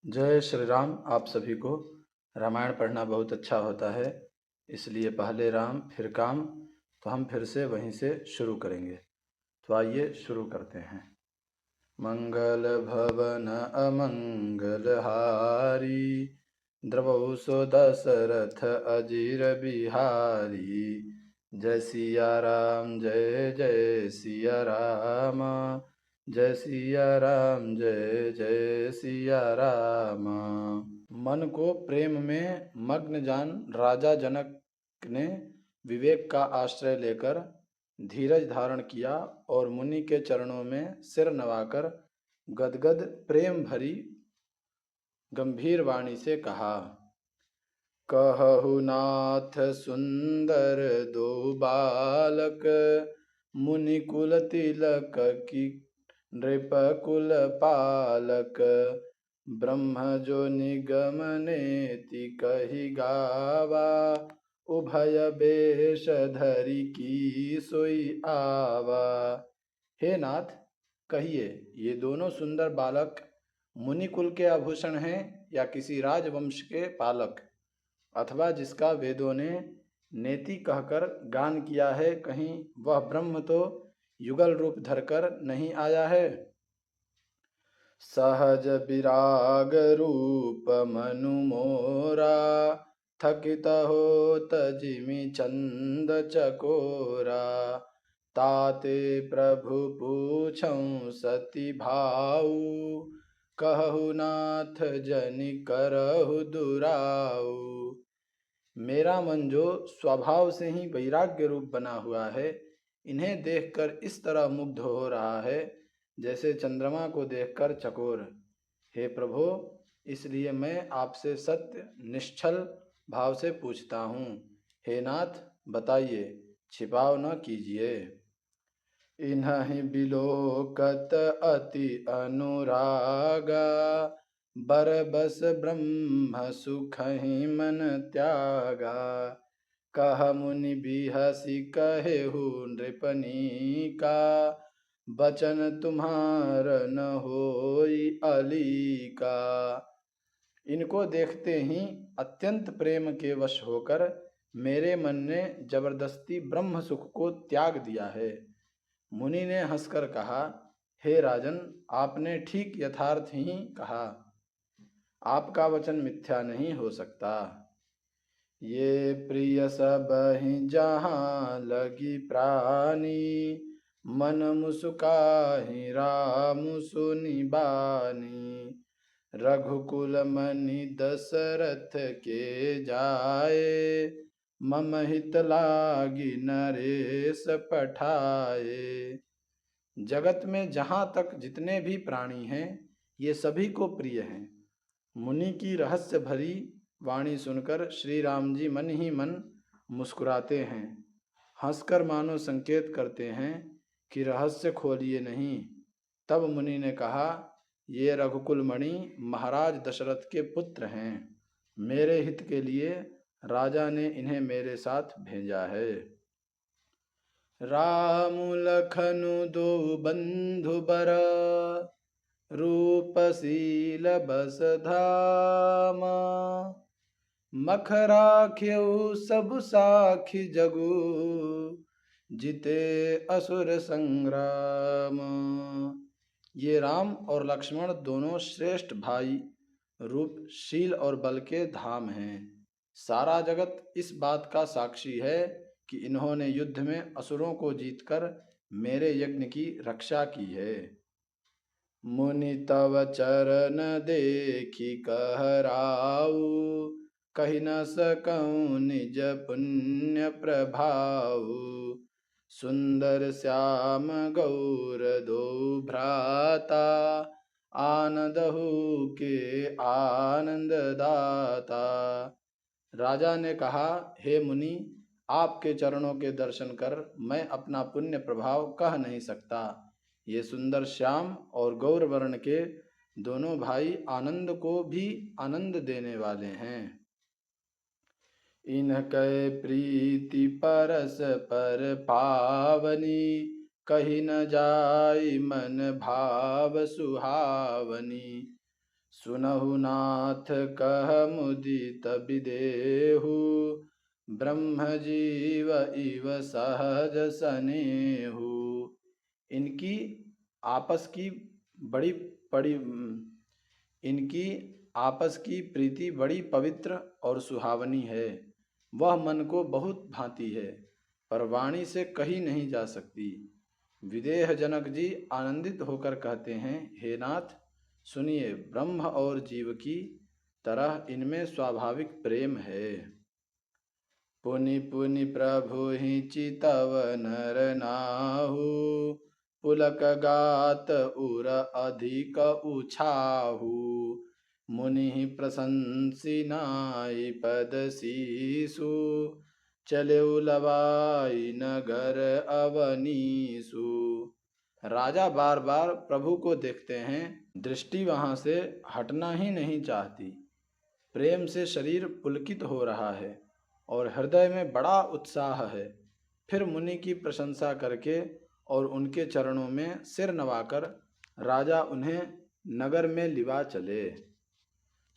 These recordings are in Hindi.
जय श्री राम। आप सभी को रामायण पढ़ना बहुत अच्छा होता है, इसलिए पहले राम फिर काम। तो हम फिर से वहीं से शुरू करेंगे। तो आइए शुरू करते हैं। मंगल भवन अमंगल हारी, द्रवहु सो दशरथ अजीर बिहारी। जय सिया राम जय जय सिया राम, जय सिया राम जय जय सिया राम। मन को प्रेम में मग्न जान राजा जनक ने विवेक का आश्रय लेकर धीरज धारण किया और मुनि के चरणों में सिर नवाकर गदगद प्रेम भरी गंभीर वाणी से कहा। कहु नाथ सुंदर दो बालक, मुनि कुल तिलक की नृप कुल पालक। ब्रह्म जो निगम नेति कही गावा, उभय बेश धरि की सोई आवा। हे नाथ, कहिए ये दोनों सुंदर बालक मुनि कुल के आभूषण हैं या किसी राजवंश के पालक, अथवा जिसका वेदों ने नेति कहकर गान किया है, कहीं वह ब्रह्म तो युगल रूप धरकर नहीं आया है। सहज विराग रूप मनु मोरा, थकित होत जिमि चंद चकोरा। ताते प्रभु पूछऊं सती भाऊ, कहु नाथ जनि करहु दुराऊ। मेरा मन जो स्वभाव से ही वैराग्य रूप बना हुआ है, इन्हें देखकर इस तरह मुग्ध हो रहा है जैसे चंद्रमा को देखकर चकोर। हे प्रभु, इसलिए मैं आपसे सत्य निश्चल भाव से पूछता हूँ। हे नाथ, बताइए, छिपाव न कीजिए। इन्हीं बिलोकत अति अनुरागा, बरबस ब्रह्म सुखहि मन त्यागा। कह मुनि बिहसि कहेहु नृपनी का, बचन तुम्हार न होई अली का। इनको देखते ही अत्यंत प्रेम के वश होकर मेरे मन ने जबरदस्ती ब्रह्म सुख को त्याग दिया है। मुनि ने हंसकर कहा, हे राजन, आपने ठीक यथार्थ ही कहा। आपका वचन मिथ्या नहीं हो सकता। ये प्रिय सब ही जहाँ लगी प्राणी, मन मुस्काहि राम सुनि बानी। रघुकुल मनि दशरथ के जाए, मम हित लागी नरेश पठाए। जगत में जहाँ तक जितने भी प्राणी हैं, ये सभी को प्रिय हैं। मुनि की रहस्य भरी वाणी सुनकर श्री राम जी मन ही मन मुस्कुराते हैं, हंसकर मानो संकेत करते हैं कि रहस्य खोलिए नहीं। तब मुनि ने कहा, ये रघुकुल मणि महाराज दशरथ के पुत्र हैं। मेरे हित के लिए राजा ने इन्हें मेरे साथ भेजा है। राम लखनु दो बंधु बर, रूपशील बस धाम। मख राख्यऊ सब साखी जगु, जिते असुर संग्राम। ये राम और लक्ष्मण दोनों श्रेष्ठ भाई, रूप, शील और बल के धाम हैं। सारा जगत इस बात का साक्षी है कि इन्होंने युद्ध में असुरों को जीतकर मेरे यज्ञ की रक्षा की है। मुनि तव चरण देखी कहराऊ, कहि न सकऊं निज पुण्य प्रभाऊ। सुंदर श्याम गौर दो भ्राता, आनंदहु के आनंद दाता। राजा ने कहा, हे मुनि, आपके चरणों के दर्शन कर मैं अपना पुण्य प्रभाव कह नहीं सकता। ये सुंदर श्याम और गौर वर्ण के दोनों भाई आनंद को भी आनंद देने वाले हैं। इनके प्रीति परस पर पावनी, कही न जाय मन भाव सुहावनी। सुनहु नाथ कह मुदित विदेहु, ब्रह्म जीव इव सहज सनेहु। इनकी आपस की बड़ी पड़ी इनकी आपस की प्रीति बड़ी पवित्र और सुहावनी है। वह मन को बहुत भाती है, पर वाणी से कही नहीं जा सकती। विदेह जनक जी आनंदित होकर कहते हैं, हे नाथ, सुनिए, ब्रह्म और जीव की तरह इनमें स्वाभाविक प्रेम है। पुनि पुनि प्रभु ही चितव नर नाहु, पुलक गात उर अधिक उछाहु। मुनि प्रशंसी नाई पद शीसु, चले लवाई नगर अवनीसु। राजा बार बार प्रभु को देखते हैं, दृष्टि वहां से हटना ही नहीं चाहती। प्रेम से शरीर पुलकित हो रहा है और हृदय में बड़ा उत्साह है। फिर मुनि की प्रशंसा करके और उनके चरणों में सिर नवाकर राजा उन्हें नगर में लिवा चले।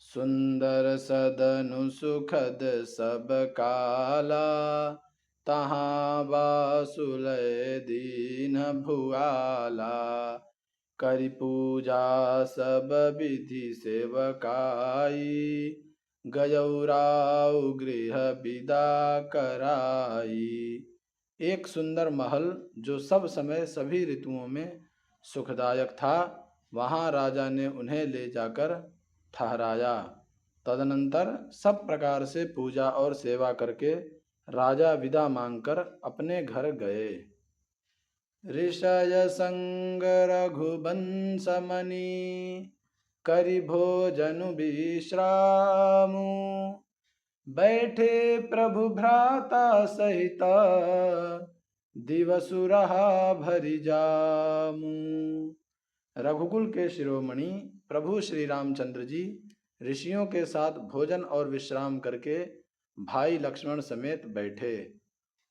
सुंदर सदनु सुखद सब काला, तहाँ बासुलय दीन भुआला। करि पूजा सब विधि सेवकाई, गयौराव गृह विदा कराई। एक सुंदर महल जो सब समय सभी ऋतुओं में सुखदायक था, वहाँ राजा ने उन्हें ले जाकर ठहराया। तदनंतर सब प्रकार से पूजा और सेवा करके राजा विदा मांगकर अपने घर गए। ऋषय संग रघुवंश मणि, करि भोजन विश्रामु। बैठे प्रभु भ्राता सहित, दिवसु रहा भरि जामु। रघुकुल के शिरोमणि प्रभु श्री रामचंद्र जी ऋषियों के साथ भोजन और विश्राम करके भाई लक्ष्मण समेत बैठे।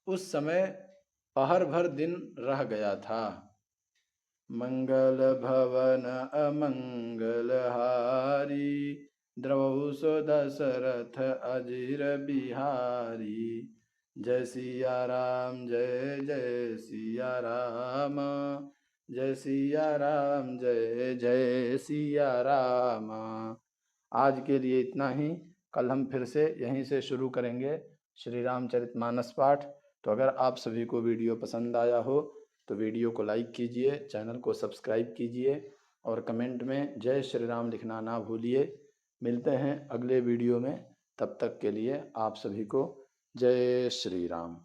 उस समय पहर भर दिन रह गया था। मंगल भवन अमंगल हारी, द्रवहु सो दशरथ अजीर बिहारी। जय सिया राम जय जय सिया राम, जय सिया राम जय जय सिया राम। आज के लिए इतना ही। कल हम फिर से यहीं से शुरू करेंगे श्री रामचरितमानस पाठ। तो अगर आप सभी को वीडियो पसंद आया हो तो वीडियो को लाइक कीजिए, चैनल को सब्सक्राइब कीजिए और कमेंट में जय श्री राम लिखना ना भूलिए। मिलते हैं अगले वीडियो में, तब तक के लिए आप सभी को जय श्री राम।